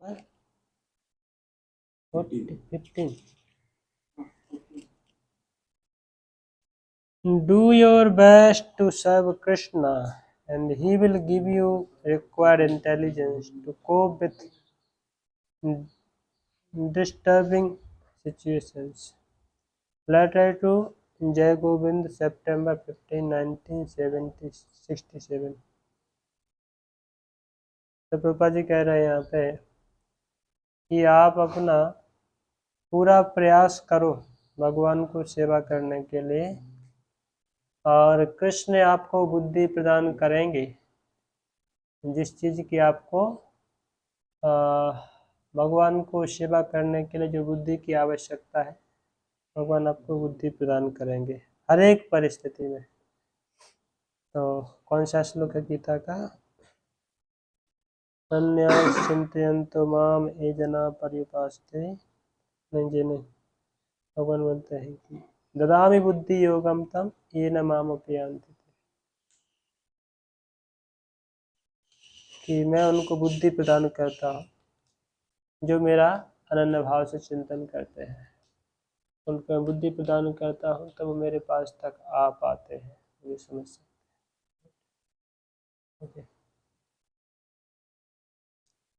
पर 15। Do your best to serve Krishna and he will give you required intelligence to cope with disturbing situations. Letter to Jai Govind, September 15, 1967। तो प्रभुपाद जी कह रहे हैं यहाँ पे कि आप अपना पूरा प्रयास करो भगवान को सेवा करने के लिए, और कृष्ण आपको बुद्धि प्रदान करेंगे जिस चीज़ की आपको भगवान को सेवा करने के लिए जो बुद्धि की आवश्यकता है, भगवान आपको बुद्धि प्रदान करेंगे हर एक परिस्थिति में। तो कौन सा श्लोक है गीता का? अन्यास चिंतयन्तो माम ये जना पर्युपासते। नहीं, भगवान बोलते हैं कि ददामि बुद्धि योगम तम ये न माम अपयांति, कि मैं उनको बुद्धि प्रदान करता हूँ जो मेरा अनन्य भाव से चिंतन करते हैं। उनको मैं बुद्धि प्रदान करता हूँ तो वो मेरे पास तक आ पाते हैं, ये समझ सकते हैं।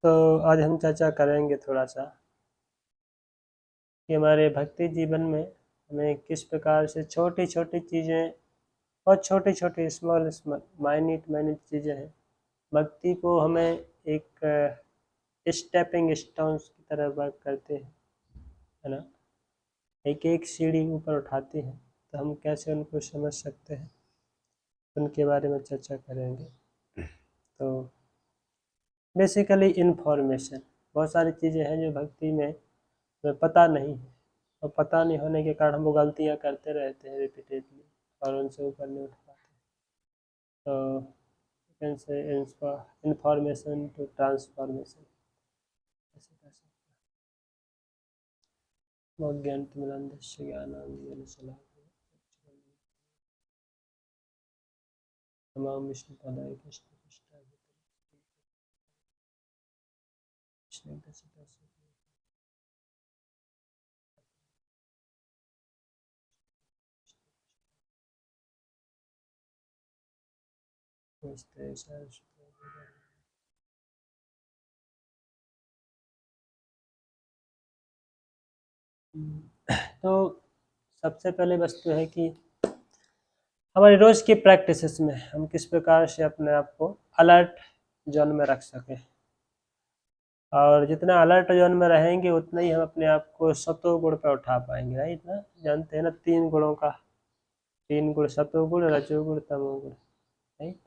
तो आज हम चर्चा करेंगे थोड़ा सा कि हमारे भक्ति जीवन में हमें किस प्रकार से छोटी छोटी चीज़ें, बहुत छोटी छोटी स्मॉल माइन्यूट चीज़ें हैं, भक्ति को हमें एक स्टेपिंग स्टोन्स की तरह वर्क करते हैं, है ना, एक एक सीढ़ी ऊपर उठाते हैं। तो हम कैसे उनको समझ सकते हैं, उनके बारे में चर्चा करेंगे। तो बेसिकली इन्फॉर्मेशन, बहुत सारी चीज़ें हैं जो भक्ति में पता नहीं है, और पता नहीं होने के कारण हम वो गलतियाँ करते रहते हैं रिपीटेडली और उनसे ऊपर नहीं उठ पाते। तो can say information to transformation ऐसे कर सकते हैं। ज्ञानतिमिरान्धस्य ज्ञानाञ्जनशलाकया तमाम विष्णुपदाय कृष्णपृष्ठाय तो सबसे पहले वस्तु है कि हमारी रोज़ की प्रैक्टिसेस में हम किस प्रकार से अपने आप को अलर्ट जोन में रख सकें, और जितना अलर्ट जोन में रहेंगे उतना ही हम अपने आप को सतोगुण पर उठा पाएंगे, राइट ना। जानते हैं ना 3 गुणों का, 3 गुण, सतोगुण, रजोगुण, तमोगुण, राइट।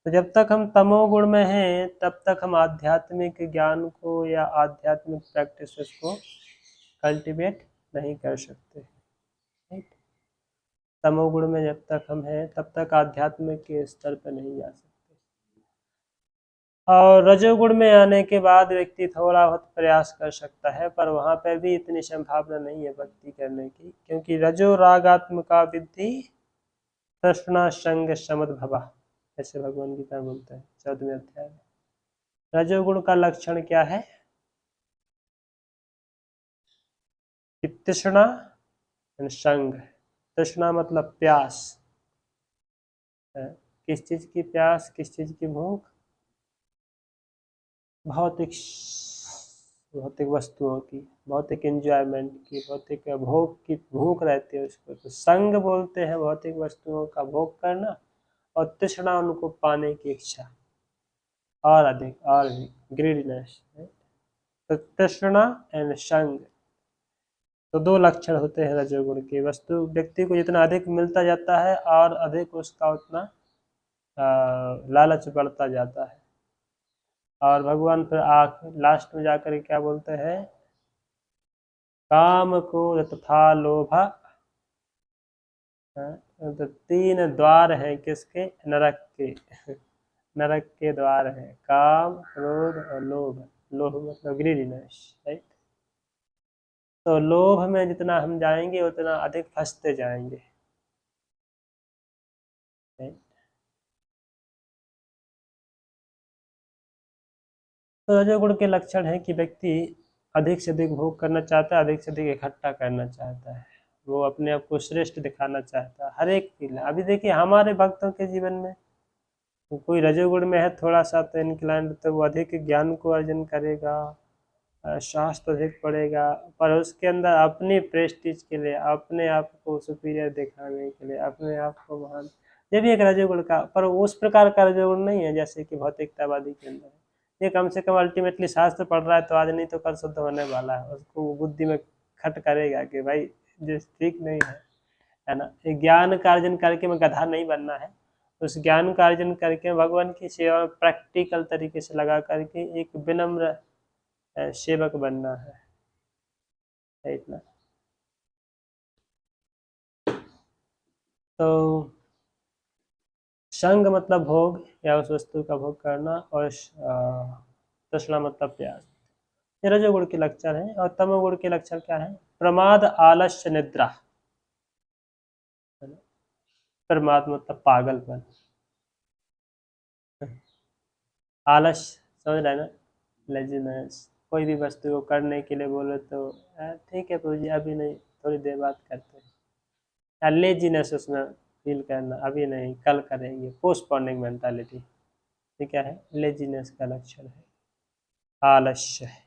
तो जब तक हम तमोगुण में हैं तब तक हम आध्यात्मिक ज्ञान को या आध्यात्मिक प्रैक्टिसेस को कल्टीवेट नहीं कर सकते, राइट। तमोगुण में जब तक हम हैं तब तक आध्यात्मिक के स्तर पर नहीं जा सकते, और रजोगुण में आने के बाद व्यक्ति थोड़ा बहुत प्रयास कर सकता है, पर वहाँ पर भी इतनी संभावना नहीं है भक्ति करने की, क्योंकि रजो रागात्मका विद्धि तृष्णा संग समद्भवा, ऐसे भगवान गीता बोलते हैं 14वें अध्याय में। रजोगुण का लक्षण क्या है? तृष्णा और संग। तृष्णा मतलब प्यास, किस चीज की प्यास, किस चीज की भूख? भौतिक भौतिक वस्तुओं की, भौतिक एंजॉयमेंट की, भौतिक भोग की भूख रहती है उसको। तो संग बोलते हैं भौतिक वस्तुओं का भोग करना, और तृष्णा उनको पाने की इच्छा, और अधिक और भी ग्रीडीनेस। तो तृष्णा एंड संग, तो 2 लक्षण होते हैं रजोगुण के। वस्तु व्यक्ति को जितना अधिक मिलता जाता है और अधिक उसका उतना लालच बढ़ता जाता है, और भगवान फिर लास्ट में जाकर क्या बोलते हैं? काम क्रोध तथा लोभ, तो 3 द्वार हैं किसके? नरक के। नरक के द्वार हैं काम, क्रोध और लोभ। लोभ मतलब ग्रीडीनेस, राइट। तो लोभ में जितना हम जाएंगे उतना अधिक फंसते जाएंगे, राइट। तो रजोगुण के लक्षण है कि व्यक्ति अधिक से अधिक भोग करना चाहता है, अधिक से अधिक इकट्ठा करना चाहता है, वो अपने आप को श्रेष्ठ दिखाना चाहता है हर एक फील्ड। अभी देखिए हमारे भक्तों के जीवन में कोई रजोगुण में है थोड़ा सा तो इंक्लाइंड, तो वो अधिक ज्ञान को अर्जन करेगा, शास्त्र अधिक पढ़ेगा, पर उसके अंदर अपनी प्रेस्टीज के लिए, अपने आप को सुपीरियर दिखाने के लिए, अपने आप को महान, ये भी एक रजोगुण का, पर उस प्रकार का रजोगुण नहीं है जैसे कि भौतिकतावादी के अंदर है। ये कम से कम अल्टीमेटली शास्त्र पढ़ रहा है तो आज नहीं तो कल शुद्ध होने वाला है, उसको वो बुद्धि में खट करेगा कि भाई जो ठीक नहीं है ना। ज्ञान का अर्जन करके मैं गधा नहीं बनना है, उस ज्ञान का अर्जन करके भगवान की सेवा में प्रैक्टिकल तरीके से लगा करके एक विनम्र सेवक बनना है इतना। तो संग मतलब भोग या उस वस्तु का भोग करना, और तृष्णा मतलब प्यास। ये रजोगुण के लक्षण है। और तमोगुण के लक्षण क्या है? प्रमाद, आलस्य, निद्रा। प्रमाद मतलब पागलपन, आलस समझ रहे हैं ना, लेजीनेस। कोई भी वस्तु को करने के लिए बोले तो ठीक है प्रभु जी अभी नहीं, थोड़ी देर बाद करते हैं, या लेजीनेस उसमें फील करना, अभी नहीं कल करेंगे, पोस्टपोनिंग मेंटालिटी, ये क्या है? लेजीनेस का लक्षण है। आलस्य है,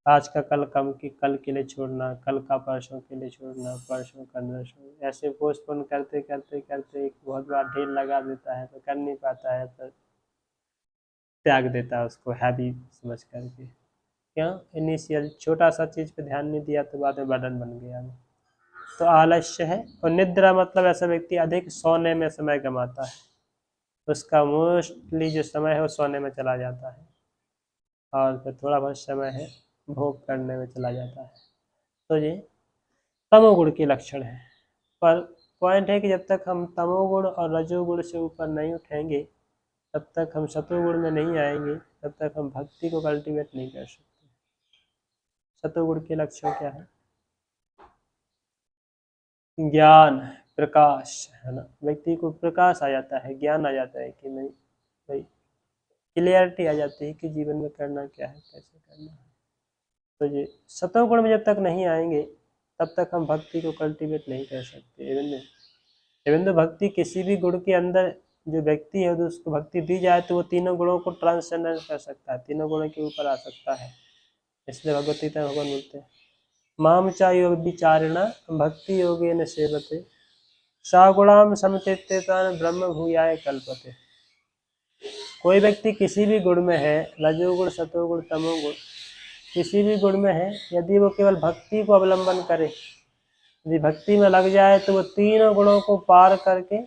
आज का कल कम की कल के लिए छोड़ना, कल का परसों के लिए छोड़ना, परसों का नरसों, ऐसे पोस्टपोन करते करते करते एक बहुत बड़ा ढेर लगा देता है, तो कर नहीं पाता है, तो त्याग देता है उसको हैवी समझ करके। क्यों? इनिशियल छोटा सा चीज़ पे ध्यान नहीं दिया तो बाद में बर्डन बन गया वो। तो आलस्य है। और निद्रा मतलब ऐसा व्यक्ति अधिक सोने में समय गंवाता है, उसका मोस्टली जो समय है वो सोने में चला जाता है, और फिर थोड़ा बहुत समय है भोग करने में चला जाता है। तो ये तमोगुण के लक्षण है। पर पॉइंट है कि जब तक हम तमोगुण और रजोगुण से ऊपर नहीं उठेंगे, तब तक हम सतोगुण में नहीं आएंगे, तब तक हम भक्ति को कल्टीवेट नहीं कर सकते। सतोगुण के लक्षण क्या है? ज्ञान, प्रकाश, है ना, व्यक्ति को प्रकाश आ जाता है, ज्ञान आ जाता है कि नहीं भाई, क्लियरिटी आ जाती है कि जीवन में करना क्या है, कैसे करना है। तो ये सतोगुण में जब तक नहीं आएंगे तब तक हम भक्ति को कल्टीवेट नहीं कर सकते। इवन तो भक्ति किसी भी गुण के अंदर जो व्यक्ति है, तो उसको भक्ति दी जाए तो वो तीनों गुणों को ट्रांससेंडेंस कर सकता है, तीनों गुणों के ऊपर आ सकता है। इसलिए भगवत गीता में भगवान बोलते हैं माम चा योग विचारिण भक्ति योगेन सेवते सागुणाम समतीत्यतान ब्रह्म भूयाय कल्पते। कोई व्यक्ति किसी भी गुण में है, रजोगुण, सतोगुण, तमोगुण, किसी भी गुण में है, यदि वो केवल भक्ति को अवलंबन करे, यदि भक्ति में लग जाए तो वो तीनों गुणों को पार करके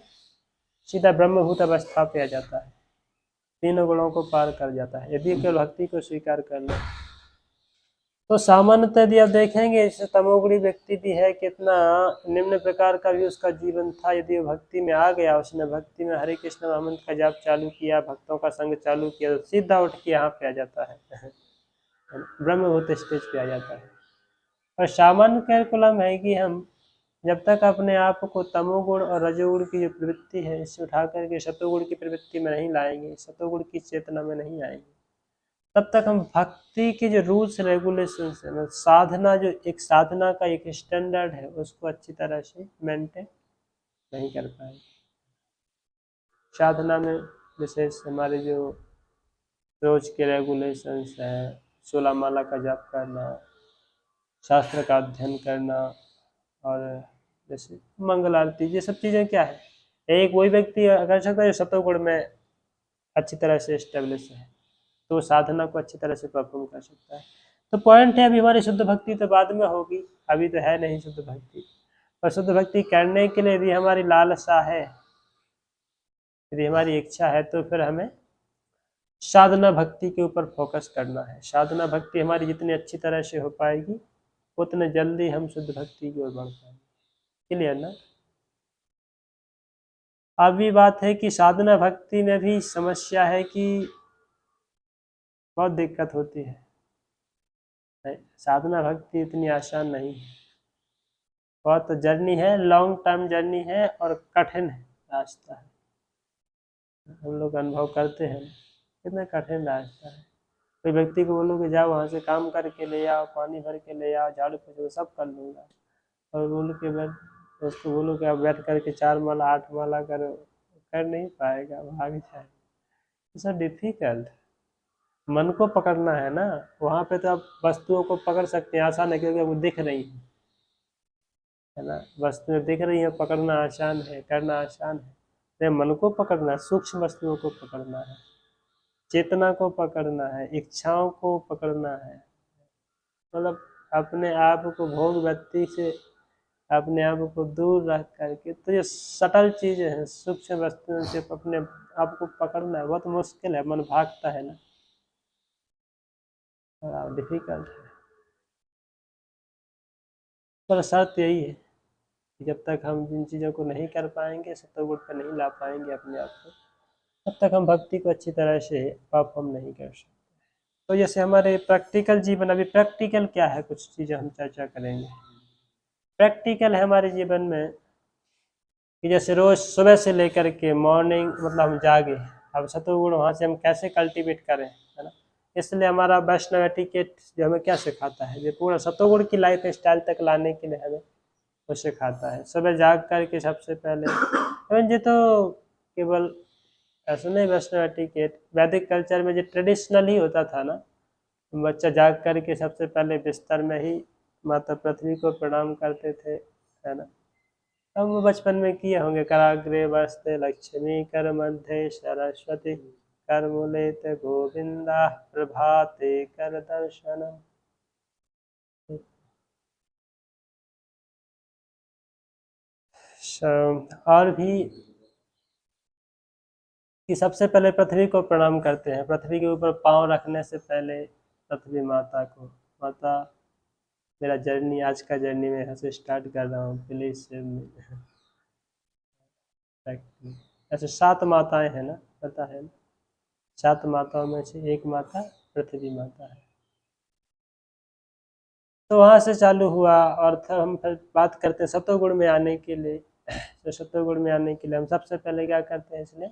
सीधा ब्रह्मभूत अवस्था पे आ जाता है, तीनों गुणों को पार कर जाता है यदि केवल भक्ति को स्वीकार कर ले। तो सामान्यतः यदि आप देखेंगे जैसे तमोगुणी व्यक्ति भी है, कितना निम्न प्रकार का भी उसका जीवन था, यदि वो भक्ति में आ गया, उसने भक्ति में हरे कृष्ण महामंत्र का जाप चालू किया, भक्तों का संग चालू किया, तो सीधा उठ के यहाँ पे आ जाता है ब्रह्मभूत स्टेज पे आ जाता है। और सामान्य कैलकुलम है कि हम जब तक अपने आप को तमोगुण और रजोगुण की जो प्रवृत्ति है इससे उठा करके सतोगुण की प्रवृत्ति में नहीं लाएंगे, सतोगुण की चेतना में नहीं आएंगे, तब तक हम भक्ति के जो रूल्स रेगुलेशंस है, साधना, जो एक साधना का एक स्टैंडर्ड है, उसको अच्छी तरह से मेंटेन नहीं कर पाएंगे। साधना में विशेष हमारे जो रोज के रेगुलेशंस हैं, 16 माला का जाप करना, शास्त्र का अध्ययन करना, और जैसे मंगल आरती, ये सब चीज़ें क्या है, एक वही व्यक्ति कर सकता है जो सतोगुण में अच्छी तरह से स्टेब्लिश है, तो साधना को अच्छी तरह से परफॉर्म कर सकता है। तो पॉइंट है अभी हमारी शुद्ध भक्ति तो बाद में होगी, अभी तो है नहीं शुद्ध भक्ति। और शुद्ध भक्ति करने के लिए यदि हमारी लालसा है, यदि हमारी इच्छा है, तो फिर हमें साधना भक्ति के ऊपर फोकस करना है। साधना भक्ति हमारी जितनी अच्छी तरह से हो पाएगी उतने जल्दी हम शुद्ध भक्ति की ओर बढ़ पाएंगे। क्लियर ना? अभी बात है कि साधना भक्ति में भी समस्या है कि बहुत दिक्कत होती है, साधना भक्ति इतनी आसान नहीं है, बहुत जर्नी है, लॉन्ग टर्म जर्नी है और कठिन है रास्ता है। हम लोग अनुभव करते हैं कितना कठिन रास्ता है। कोई व्यक्ति को बोलो कि जाओ वहाँ से काम करके ले आओ, पानी भर के ले आओ, झाड़ू पोछा सब कर लूँगा, और बोलो कि मैं उसको बोलो कि आप बैठ करके 4 माला 8 माला करो, कर नहीं पाएगा, भाग जाएगा। It's difficult. मन को पकड़ना है ना, वहाँ पे तो आप वस्तुओं को पकड़ सकते हैं, आसान है क्योंकि वो दिख रही है ना, वस्तुएं दिख रही हैं, पकड़ना आसान है, करना आसान है। तो मन को पकड़ना है, सूक्ष्म वस्तुओं को पकड़ना है, चेतना को पकड़ना है, इच्छाओं को पकड़ना है, मतलब अपने आप को भोग व्यक्ति से अपने आप को दूर रख करके, तो ये सटल चीजें हैं, सूक्ष्म वस्तुओं से अपने आप को पकड़ना है, बहुत मुश्किल है, मन भागता है ना, डिफिकल्ट है। पर शर्त यही है कि जब तक हम जिन चीज़ों को नहीं कर पाएंगे, सतोगुण पर नहीं ला पाएंगे अपने आप को, तब तक हम भक्ति को अच्छी तरह से परफॉर्म नहीं कर सकते। तो जैसे हमारे प्रैक्टिकल जीवन, अभी प्रैक्टिकल क्या है, कुछ चीज़ें हम चर्चा करेंगे। प्रैक्टिकल है हमारे जीवन में कि जैसे रोज सुबह से लेकर के मॉर्निंग, मतलब हम जागे, अब सतोगुण वहाँ से हम कैसे कल्टीवेट करें, है ना। इसलिए हमारा वैष्णव एटिकेट जो हमें क्या सिखाता है, जो पूरा सतोगुण की लाइफ स्टाइल तक लाने के लिए हमें वो सिखाता है। सुबह जाग करके सबसे पहले, इवन ये तो केवल ऐसा नहीं, वैष्णव एटिकेट वैदिक कल्चर में जो ट्रेडिशनल ही होता था ना, बच्चा जाग करके सबसे पहले बिस्तर में ही माता पृथ्वी को प्रणाम करते थे, है ना। हम वो बचपन में किए होंगे, कराग्रे वस्ते लक्ष्मी कर मध्य सरस्वती कर मूलेत गोविंदा प्रभाते कर दर्शन। और भी कि सबसे पहले पृथ्वी को प्रणाम करते हैं, पृथ्वी के ऊपर पांव रखने से पहले पृथ्वी माता को, माता मेरा जर्नी, आज का जर्नी मैं यहाँ से स्टार्ट कर रहा हूँ, प्लीज ऐसे 7 माताएं हैं ना, पता है ना, 7 माताओं में से एक माता पृथ्वी माता है। तो वहाँ से चालू हुआ, और हम फिर बात करते हैं सतोगुण में आने के लिए। तो सतोगुण में आने के लिए हम सबसे पहले क्या करते हैं, इसलिए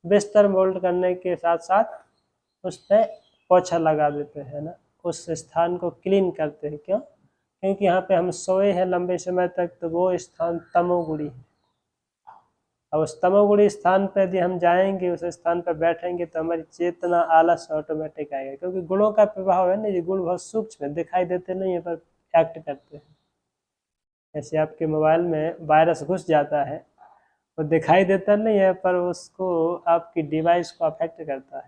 बिस्तर मोल्ड करने के साथ साथ उस पर पोछा लगा देते हैं ना, उस स्थान को क्लीन करते हैं। क्यों? क्योंकि यहाँ पे हम सोए हैं लंबे समय तक, तो वो स्थान तमोगुणी है। अब उस तमोगुणी स्थान पर यदि हम जाएंगे, उस स्थान पर बैठेंगे, तो हमारी चेतना आलस ऑटोमेटिक आएगा, क्योंकि गुणों का प्रभाव है ना, ये गुण बहुत सूक्ष्म है, दिखाई देते नहीं है पर एक्ट करते हैं। जैसे आपके मोबाइल में वायरस घुस जाता है, वो दिखाई देता नहीं है पर उसको आपकी डिवाइस को अफेक्ट करता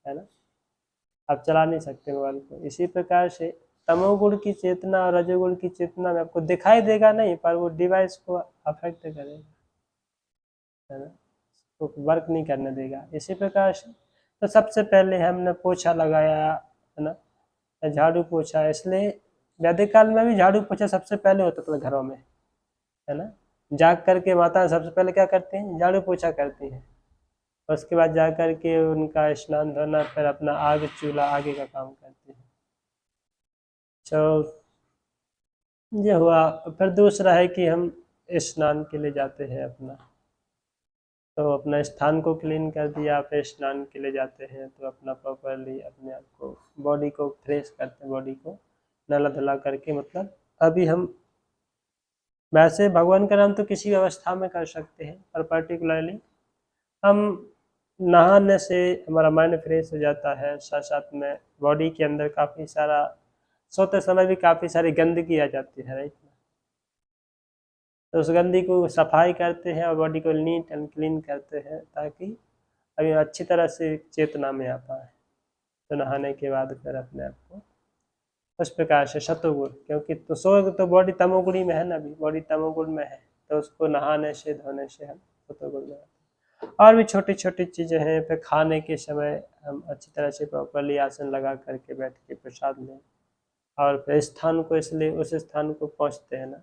है ना, आप चला नहीं सकते मोबाइल को। इसी प्रकार से तमोगुण की चेतना और रजोगुण की चेतना में आपको दिखाई देगा नहीं, पर वो डिवाइस को अफेक्ट करेगा, है ना, तो वर्क नहीं करने देगा। इसी प्रकार से तो सबसे पहले हमने पोछा लगाया, है ना, झाड़ू पोछा। इसलिए वैदिक काल में भी झाड़ू पोछा सबसे पहले होता था घरों में, है ना। जाग करके माता सबसे पहले क्या करती हैं, झाड़ू पोछा करती हैं, उसके बाद जा करके उनका स्नान धोना, फिर अपना आग चूल्हा आगे का काम करती हैं। तो ये हुआ। फिर दूसरा है कि हम स्नान के लिए जाते हैं अपना, तो अपना स्थान को क्लीन कर दिया, फिर स्नान के लिए जाते हैं, तो अपना प्रॉपरली अपने आप को, बॉडी को फ्रेश करते हैं, बॉडी को नला धुला करके। मतलब अभी हम वैसे भगवान का नाम तो किसी अवस्था में कर सकते हैं, पर पर्टिकुलरली हम नहाने से हमारा माइंड फ्रेश हो जाता है, साथ साथ में बॉडी के अंदर काफ़ी सारा, सोते समय भी काफ़ी सारी गंदगी आ जाती है, राइट। तो उस गंदगी को सफाई करते हैं और बॉडी को नीट एंड क्लीन करते हैं, ताकि अभी अच्छी तरह से चेतना में आ पाए। तो नहाने के बाद फिर अपने आप को उस प्रकार से सतोगुण, क्योंकि तो सो तो बॉडी तमोगुणी में है ना, अभी बॉडी तमोगुण में है, तो उसको नहाने से धोने से हम सतोगुण में आते हैं। और भी छोटी छोटी चीज़ें हैं। फिर खाने के समय हम अच्छी तरह से प्रॉपरली आसन लगा करके बैठ के प्रसाद लें, और फिर स्थान को, इसलिए उस स्थान को पहुँचते हैं ना,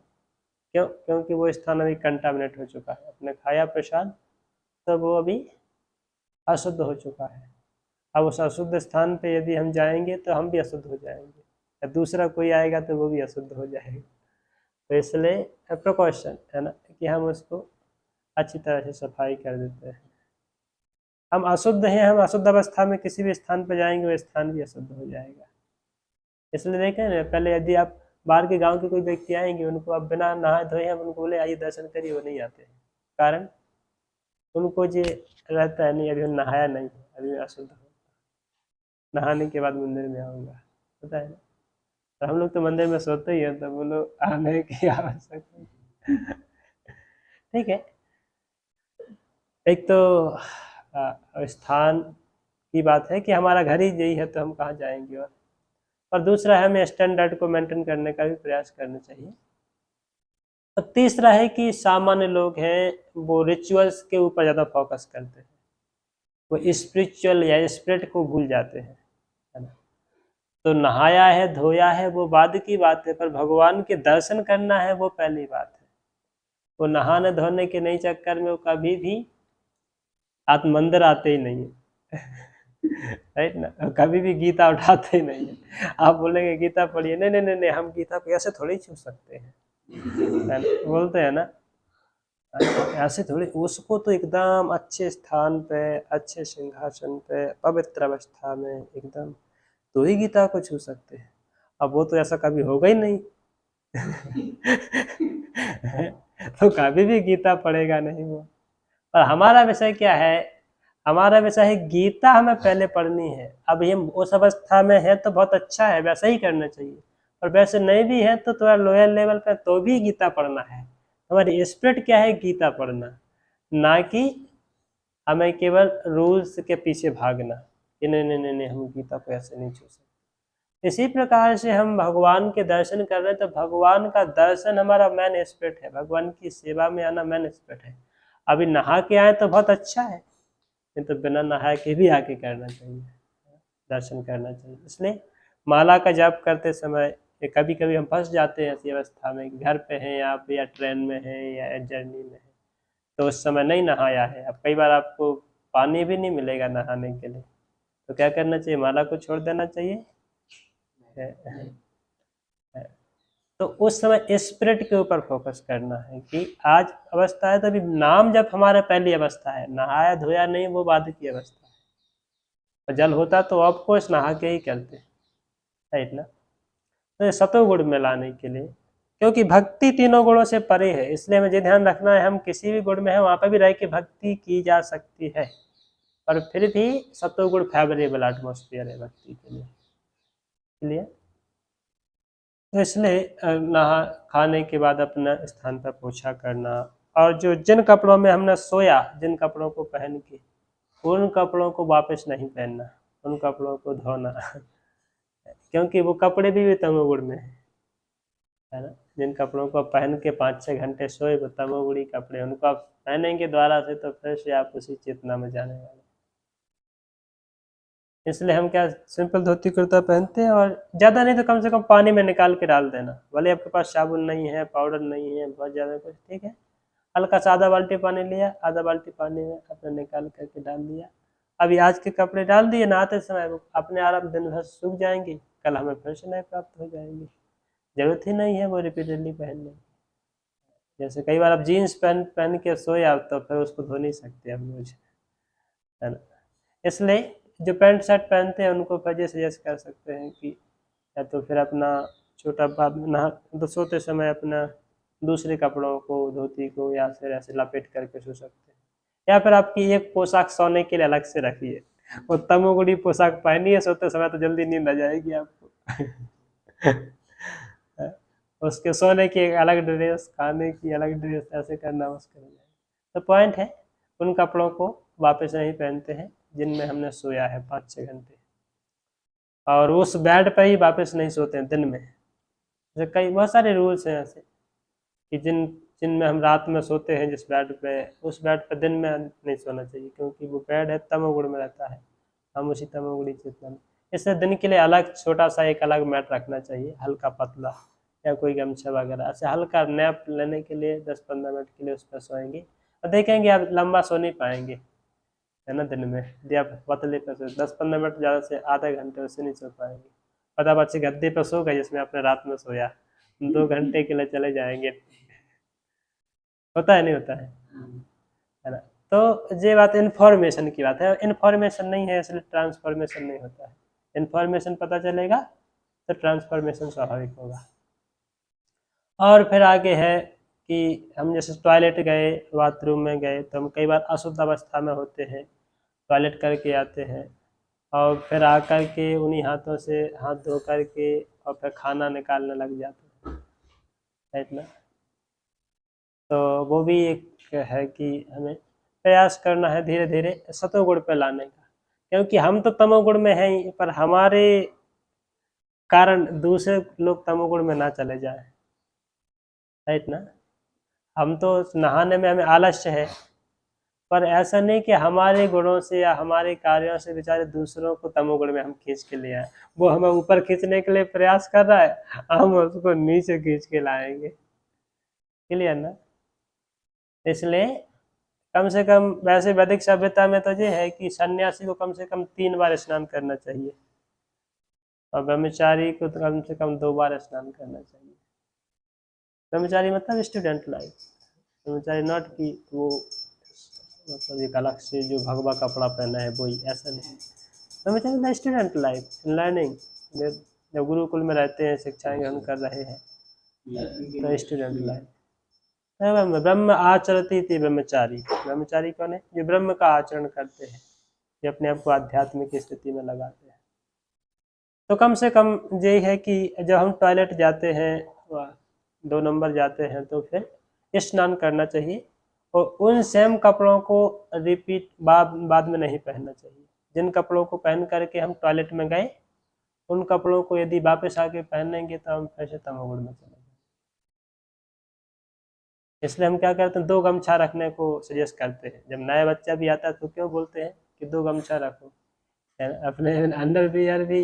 क्यों? क्योंकि वो स्थान अभी कंटामिनेट हो चुका है, अपने खाया प्रसाद, तो वो अभी अशुद्ध हो चुका है। अब उस अशुद्ध स्थान पे यदि हम जाएंगे तो हम भी अशुद्ध हो जाएंगे, या दूसरा कोई आएगा तो वो भी अशुद्ध हो जाएगा। तो इसलिए प्रिकॉशन है ना, कि हम उसको अच्छी तरह से सफाई कर देते हैं। हम अशुद्ध हैं, हम अशुद्ध अवस्था में किसी भी स्थान पर जाएंगे वो स्थान भी अशुद्ध हो जाएगा। इसलिए देखें ना, पहले यदि आप बाहर के गांव के कोई व्यक्ति आएंगे, उनको आप बिना नहाए धोए हम उनको बोले आइए दर्शन करिए, वो नहीं आते हैं। कारण उनको ये रहता है नहीं, अभी हम नहाया नहीं, अभी मैं अशुद्ध हूँ, नहाने के बाद मंदिर में आऊँगा, पता है ना। तो हम लोग तो मंदिर में सोते ही हैं, तो वो लोग आने की आवश्यकता नहीं। ठीक है। एक तो स्थान की बात है कि हमारा घर ही यही है, तो हम कहाँ जाएंगे। और दूसरा है हमें स्टैंडर्ड को मेंटेन करने का भी प्रयास करना चाहिए। और तीसरा है कि सामान्य लोग हैं वो रिचुअल्स के ऊपर ज़्यादा फोकस करते हैं, वो स्पिरिचुअल या स्पिरिट को भूल जाते हैं, है ना। तो नहाया है धोया है वो बाद की बात है, पर भगवान के दर्शन करना है वो पहली बात है। वो नहाने धोने के नई चक्कर में वो कभी भी आप मंदिर आते ही नहीं है। राइट ना, कभी भी गीता उठाते ही नहीं है। आप बोलेंगे गीता पढ़िए, नहीं नहीं नहीं नहीं, हम गीता को ऐसे थोड़ी छू सकते हैं, बोलते हैं ना, ऐसे थोड़ी। उसको तो एकदम अच्छे स्थान पे, अच्छे सिंहासन पे, पवित्र अवस्था में एकदम, तो ही गीता को छू सकते हैं। अब वो तो ऐसा कभी होगा ही नहीं। तो कभी भी गीता पढ़ेगा नहीं वो। और हमारा विषय क्या है, हमारा विषय है गीता हमें पहले पढ़नी है। अब ये उस अवस्था में है तो बहुत अच्छा है, वैसा ही करना चाहिए। और वैसे नहीं भी है तो थोड़ा लोअर लेवल पे तो भी गीता पढ़ना है। हमारी स्पिरिट क्या है, गीता पढ़ना, ना कि हमें केवल रूल्स के पीछे भागना कि नहीं नहीं नहीं नहीं हम गीता को ऐसे नहीं छू सकते। इसी प्रकार से हम भगवान के दर्शन कर रहे हैं, तो भगवान का दर्शन हमारा मेन स्पिरिट है, भगवान की सेवा में आना मेन स्पिरिट है। अभी नहा के आए तो बहुत अच्छा है, नहीं तो बिना नहाए के भी आके करना चाहिए, दर्शन करना चाहिए। इसलिए माला का जाप करते समय कभी कभी हम फंस जाते हैं ऐसी अवस्था में, घर पे हैं आप या ट्रेन में हैं या जर्नी में है, तो उस समय नहीं नहाया है। अब कई बार आपको पानी भी नहीं मिलेगा नहाने के लिए, तो क्या करना चाहिए, माला को छोड़ देना चाहिए। तो उस समय स्पिरिट के ऊपर फोकस करना है कि आज अवस्था है तो अभी नाम जब हमारा पहली अवस्था है, नहाया धोया नहीं वो बाद की अवस्था है। और जल होता तो ऑफकोर्स नहा के ही करते, राइट ना। तो ये सतोगुण में लाने के लिए, क्योंकि भक्ति तीनों गुणों से परे है, इसलिए हमें ये ध्यान रखना है हम किसी भी गुण में है वहाँ पर भी रह के भक्ति की जा सकती है, और फिर भी सतोगुण फेवरेबल एटमोसफियर है भक्ति के लिए। तो इसलिए नहा खाने के बाद अपना स्थान पर पोछा करना, और जो जिन कपड़ों में हमने सोया, जिन कपड़ों को पहन के, उन कपड़ों को वापस नहीं पहनना, उन कपड़ों को धोना। क्योंकि वो कपड़े भी तमोगुण में है ना। जिन कपड़ों को पहन के 5-6 घंटे सोए वो तमोगुणी कपड़े, उनको आप पहनेंगे द्वारा से तो फिर से आप उसी चेतना में जाने वाले। इसलिए हम क्या सिंपल धोती कुर्ता पहनते हैं, और ज़्यादा नहीं तो कम से कम पानी में निकाल के डाल देना, भले आपके पास साबुन नहीं है, पाउडर नहीं है, बहुत ज़्यादा कुछ, ठीक है, हल्का सा आधा बाल्टी पानी लिया, आधा बाल्टी पानी में अपने निकाल करके डाल दिया। अभी आज के कपड़े डाल दिए, नहाते समय वो अपने आराम दिन भर सूख जाएंगे, कल हमें फिर से नए प्राप्त हो जाएंगे, जरूरत ही नहीं है वो रिपीटेडली पहनने। जैसे कई बार आप जीन्स पहन पहन के सोए आप, तो फिर उसको धो नहीं सकते हम रोज, है ना। इसलिए जो पैंट शर्ट पहनते हैं उनको फिर सजेस्ट कर सकते हैं कि या तो फिर अपना छोटा बाद में नहा तो सोते समय अपना दूसरे कपड़ों को, धोती को या फिर ऐसे लपेट करके सो सकते हैं, या फिर आपकी एक पोशाक सोने के लिए अलग से रखिए। वो तमोगुणी पोशाक पहनिए सोते समय तो जल्दी नींद आ जाएगी आपको। उसके सोने की एक अलग ड्रेस, खाने की अलग ड्रेस, ऐसे करना मुश्किल हो जाएगा। तो पॉइंट है, उन कपड़ों को वापस नहीं पहनते हैं जिनमें हमने सोया है 5-6 घंटे, और उस बेड पर ही वापस नहीं सोते हैं दिन में। जैसे कई बहुत सारे रूल्स हैं ऐसे कि जिनमें हम रात में सोते हैं जिस बेड पे, उस बेड पर दिन में नहीं सोना चाहिए, क्योंकि वो बेड है तमोगुण में रहता है, हम उसी तमोगुणी चेतना में। इससे दिन के लिए अलग छोटा सा एक अलग मैट रखना चाहिए, हल्का पतला, या कोई गमछा वगैरह, ऐसे हल्का नैप लेने के लिए 10-15 मिनट के लिए उस पर सोएंगे, और देखेंगे आप लंबा सो नहीं पाएंगे, है ना। दिन में यदि आप पतले पर सो 10-15 मिनट, ज़्यादा से आधा घंटे उससे नहीं सो पाएंगे। और आप अच्छे गद्दे पर सो गए जिसमें आपने रात में सोया, 2 घंटे के लिए चले जाएंगे, होता है नहीं होता है ना। तो ये बात इन्फॉर्मेशन की बात है, इन्फॉर्मेशन नहीं है इसलिए ट्रांसफॉर्मेशन नहीं होता है। इन्फॉर्मेशन पता चलेगा तो ट्रांसफॉर्मेशन स्वाभाविक होगा। और फिर आगे है कि हम जैसे टॉयलेट गए, बाथरूम में गए, तो हम कई बार अशुद्ध अवस्था में होते हैं, टॉयलेट करके आते हैं और फिर आकर के उन्हीं हाथों से हाथ धो करके और फिर खाना निकालने लग जाते हैं, राइट ना। तो वो भी एक है कि हमें प्रयास करना है धीरे धीरे सतोगुण पे लाने का, क्योंकि हम तो तमोगुण में हैं ही, पर हमारे कारण दूसरे लोग तमोगुण में ना चले जाए, राइट ना। हम तो नहाने में हमें आलस्य है, पर ऐसा नहीं कि हमारे गुणों से या हमारे कार्यों से बेचारे दूसरों को तमोगुण में हम खींच के ले आए। वो हमें ऊपर खींचने के लिए प्रयास कर रहा है, हम उसको नीचे खींच के लाएंगे, क्लियर ना। इसलिए कम से कम वैसे वैदिक सभ्यता में तो ये है कि सन्यासी को कम से कम 3 बार स्नान करना चाहिए और ब्रह्मचारी को तो कम से कम 2 बार स्नान करना चाहिए। ब्रह्मचारी मतलब स्टूडेंट लाइफ, ब्रह्मचारी नॉट कि वो मतलब एक अलग से जो भगवा कपड़ा पहना है वही, ऐसा नहीं। ब्रह्मचारी स्टूडेंट लाइफ लर्निंग, जब गुरुकुल में रहते हैं, शिक्षाएं ग्रहण कर रहे हैं, तो स्टूडेंट लाइफ। ब्रह्म आचरती थी ब्रह्मचारी, ब्रह्मचारी कौन है? जो ब्रह्म का आचरण करते हैं, जो अपने आप को आध्यात्मिक स्थिति में लगाते हैं। तो कम से कम यही है कि जब हम टॉयलेट जाते हैं, 2 नंबर जाते हैं, तो फिर स्नान करना चाहिए और उन सेम कपड़ों को रिपीट बाद में नहीं पहनना चाहिए। जिन कपड़ों को पहन करके हम टॉयलेट में गए, उन कपड़ों को यदि वापस आके पहनेंगे तो हम फिर से तमोगुण में चले जाएंगे। इसलिए हम क्या करते हैं, 2 गमछा रखने को सजेस्ट करते हैं। जब नया बच्चा भी आता है तो क्यों बोलते हैं कि 2 गमछा रखो, अपने अंडरवियर भी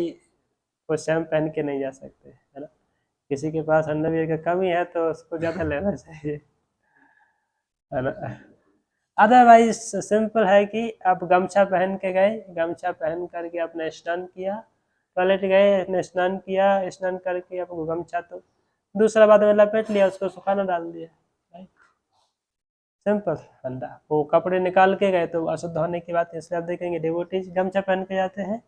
वो सेम पहन के नहीं जा सकते, है ना। किसी के पास अंडरवियर की कमी है तो उसको ज़्यादा लेना चाहिए, है ना। अदरवाइज सिंपल है कि आप गमछा पहन के गए, गमछा पहन करके आपने स्नान किया, टॉयलेट गए, आपने स्नान किया, स्नान करके आपको गमछा तो दूसरा बाद में लपेट लिया, उसको सुखाना डाल दिया, राइट। सिंपल फंडा। वो कपड़े निकाल के गए तो अशुद्ध होने की बात है, इसलिए आप देखेंगे डिवोटीज गमछा पहन के जाते हैं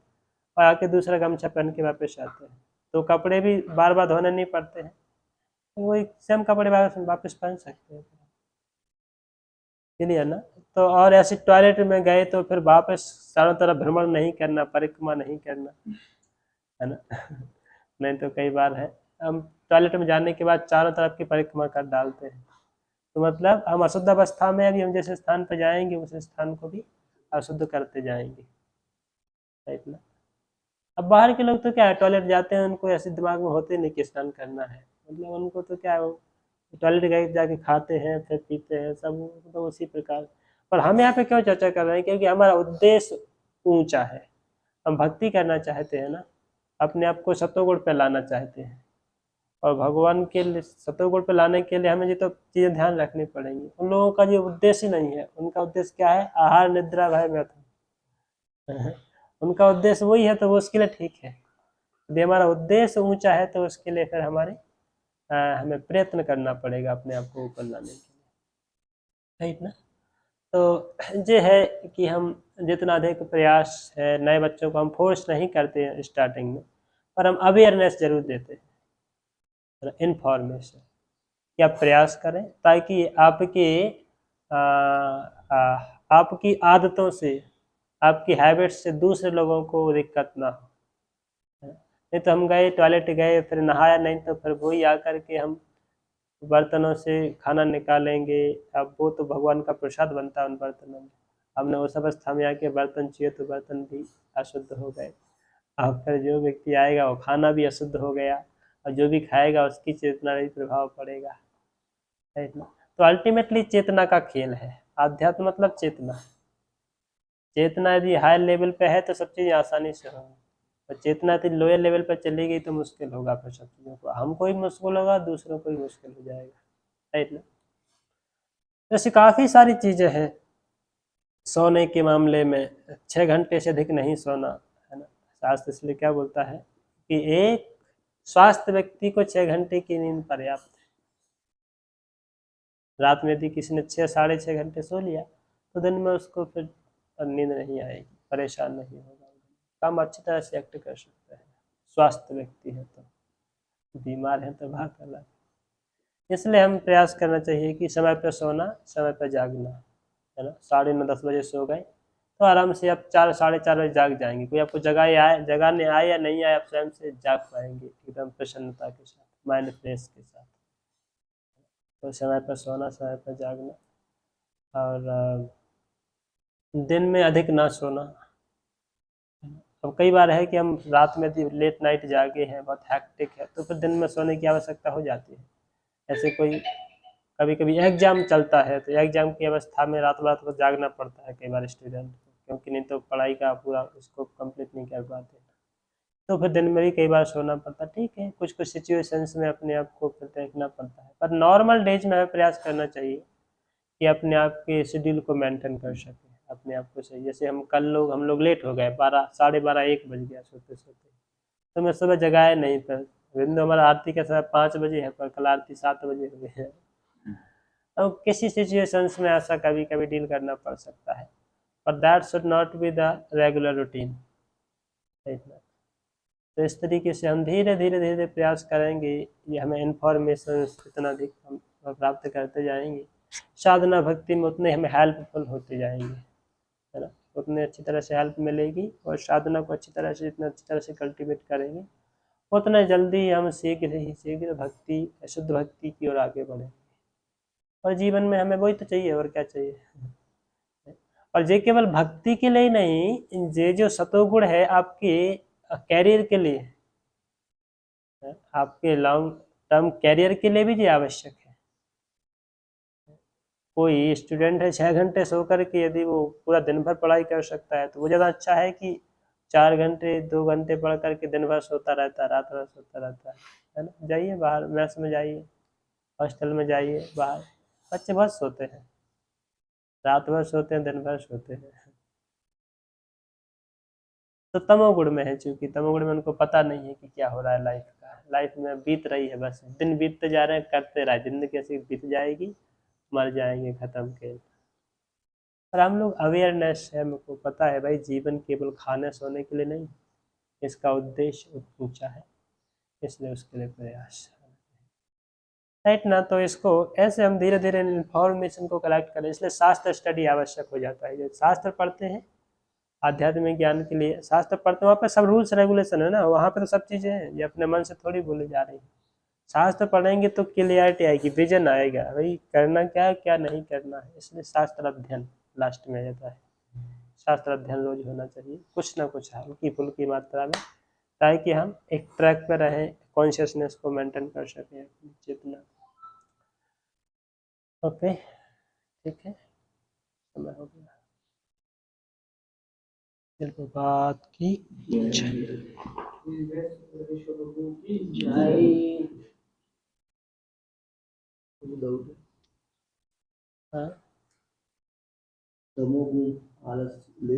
और आके दूसरा गमछा पहन के वापस आते हैं, तो कपड़े भी बार बार धोने नहीं पड़ते हैं, तो वही सेम कपड़े वापस पहन सकते हैं, क्लियर ना। तो और ऐसे टॉयलेट में गए तो फिर वापस चारों तरफ भ्रमण नहीं करना, परिक्रमा नहीं करना, है ना। नहीं तो कई बार है हम टॉयलेट में जाने के बाद चारों तरफ की परिक्रमा कर डालते हैं, तो मतलब हम अशुद्ध अवस्था में अभी हम जिस स्थान पर जाएंगे उस स्थान को भी अशुद्ध करते जाएंगे, राइट ना। अब बाहर के लोग तो क्या है, टॉयलेट जाते हैं, उनको ऐसे दिमाग में होते नहीं कि स्नान करना है, मतलब उनको तो क्या है, वो टॉयलेट गए जाके खाते हैं फिर पीते हैं सब, तो उसी प्रकार। पर हम यहाँ पे क्यों चर्चा कर रहे हैं, क्योंकि हमारा उद्देश्य ऊंचा है, हम भक्ति करना चाहते हैं ना, अपने आप को सतोगुण पे लाना चाहते हैं, और भगवान के लिए सतोगुण पे लाने के लिए हमें ये तो चीज़ें ध्यान रखनी पड़ेंगी। उन लोगों का जो उद्देश्य नहीं है, उनका उद्देश्य क्या है, आहार निद्रा भय मैथुन, उनका उद्देश्य वही है, तो वो उसके लिए ठीक है। यदि हमारा उद्देश्य ऊंचा है तो उसके लिए फिर हमें प्रयत्न करना पड़ेगा अपने आप को ऊपर लाने के लिए, राइट ना। तो ये है कि हम जितना अधिक प्रयास है, नए बच्चों को हम फोर्स नहीं करते हैं स्टार्टिंग में, पर हम अवेयरनेस जरूर देते हैं, इन्फॉर्मेशन कि आप प्रयास करें ताकि आ, आ, आपकी आदतों से, आपकी हैबिट्स से दूसरे लोगों को दिक्कत ना हो। नहीं तो हम गए टॉयलेट गए फिर नहाया नहीं, तो फिर वही आकर के हम बर्तनों से खाना निकालेंगे। अब वो तो भगवान का प्रसाद बनता है उन बर्तनों में, हमने उस अवस्था में आके बर्तन छुए तो बर्तन भी अशुद्ध हो गए। अब फिर जो व्यक्ति आएगा वो खाना भी अशुद्ध हो गया, और जो भी खाएगा उसकी चेतना भी प्रभाव पड़ेगा, राइट ना। तो अल्टीमेटली चेतना का खेल है, आध्यात्म मतलब चेतना। चेतना यदि हाई लेवल पे है तो सब चीज़ आसानी से होगी, और चेतना यदि लोअर लेवल पर चली गई तो मुश्किल होगा, फिर सब चीज़ों को हमको ही मुश्किल होगा, दूसरों को ही मुश्किल हो जाएगा, राइट ना। जैसे काफ़ी सारी चीज़ें हैं। सोने के मामले में 6 घंटे से अधिक नहीं सोना, है ना। शास्त्र इसलिए क्या बोलता है कि एक स्वास्थ्य व्यक्ति को 6 घंटे की नींद पर्याप्त है। रात में यदि किसी ने 6 साढ़े 6 घंटे सो लिया तो दिन में उसको फिर नींद नहीं आएगी, परेशान नहीं होगा, काम अच्छी तरह से एक्ट कर सकता है। स्वस्थ व्यक्ति है तो, बीमार है तो बात अलग। इसलिए हम प्रयास करना चाहिए कि समय पर सोना, समय पर जागना, है ना। 9:30-10 बजे सो गए तो आराम से आप 4-4:30 बजे जाग जाएंगे। कोई आपको जगाने आए या नहीं आए, आप स्वयं से जाग पाएंगे एकदम प्रसन्नता के साथ, माइंड फ्रेश के साथ। तो समय पर सोना, समय पर जागना, और दिन में अधिक ना सोना। अब कई बार है कि हम रात में लेट नाइट जागे हैं, बहुत हैक्टिक है, तो फिर दिन में सोने की आवश्यकता हो जाती है। ऐसे कोई कभी कभी एग्जाम चलता है तो एग्जाम की अवस्था में रात रात को जागना पड़ता है कई बार स्टूडेंट को, क्योंकि नहीं तो पढ़ाई का पूरा उसको कंप्लीट नहीं कर पाते, तो फिर दिन में भी कई बार सोना पड़ता है। ठीक है, कुछ कुछ सिचुएशंस में अपने आप को फिर देखना पड़ता है, पर नॉर्मल डेज में हमें प्रयास करना चाहिए कि अपने आप के शेड्यूल को मेंटेन कर सकें, अपने आप को सही। जैसे हम लोग लेट हो गए, 12, 12:30, 1 बज गया सोते सोते, तो मैं सुबह जगाया नहीं, पर बिंदु हमारा आरती का समय 5 बजे है, पर कल आरती 7 बजे हो गई है। तो किसी सिचुएशंस में ऐसा कभी कभी डील करना पड़ सकता है, पर that should not be the regular routine. तो इस तरीके से हम धीरे धीरे धीरे प्रयास करेंगे, ये हमें इंफॉर्मेशन इतना अधिक हम प्राप्त करते जाएंगे, साधना भक्ति में उतने हमें हेल्पफुल होते जाएंगे, है ना। उतने अच्छी तरह से हेल्प मिलेगी, और साधना को अच्छी तरह से, जितना अच्छी तरह से कल्टीवेट करेंगे, उतना जल्दी हम शीघ्र ही शीघ्र भक्ति, शुद्ध भक्ति की ओर आगे बढ़ेंगे। और जीवन में हमें वही तो चाहिए, और क्या चाहिए। और ये केवल भक्ति के लिए नहीं, ये जो सतोगुण है आपके कैरियर के लिए, आपके लॉन्ग टर्म कैरियर के लिए भी ये आवश्यक है। कोई स्टूडेंट है 6 घंटे सो करके यदि वो पूरा दिन भर पढ़ाई कर सकता है, तो वो ज़्यादा अच्छा है कि 4 घंटे 2 घंटे पढ़ करके दिन भर सोता रहता है, रात भर सोता रहता है ना। जाइए बाहर मैस में जाइए, हॉस्टल में जाइए, बाहर बच्चे बहुत सोते हैं, रात भर सोते हैं, दिन भर सोते हैं। तो तमोगुण में है, चूंकि तमोगुण में उनको पता नहीं है कि क्या हो रहा है, लाइफ में बीत रही है, बस दिन बीतते जा रहे हैं, करते रहे, जिंदगी ऐसी बीत जाएगी, मर जाएंगे, खत्म के। पर हम लोग अवेयरनेस है, हमको पता है भाई जीवन केवल खाने सोने के लिए नहीं, इसका उद्देश्य ऊंचा है, इसलिए उसके लिए प्रयास, राइट ना। तो इसको ऐसे हम धीरे धीरे इंफॉर्मेशन को कलेक्ट करें, इसलिए शास्त्र स्टडी आवश्यक हो जाता है। जब शास्त्र पढ़ते हैं आध्यात्मिक ज्ञान के लिए, शास्त्र पढ़ते हैं, वहाँ पे सब रूल्स रेगुलेशन है ना, वहाँ पे तो सब चीज़ें हैं, ये अपने मन से थोड़ी बोली जा रही है। शास्त्र पढ़ेंगे तो क्लियरिटी आएगी, विजन आएगा भाई करना क्या है, क्या नहीं करना है। इसलिए शास्त्र अध्ययन लास्ट में जाता है, शास्त्र अध्ययन रोज होना चाहिए, कुछ ना कुछ हल्की फुल्की मात्रा में, ताकि हम एक ट्रैक पर रहें, कॉन्शियसनेस को मेंटेन कर सकें अपनी चेतना। ओके, ठीक है, समय हो गया। दिल पे बात की हाँ।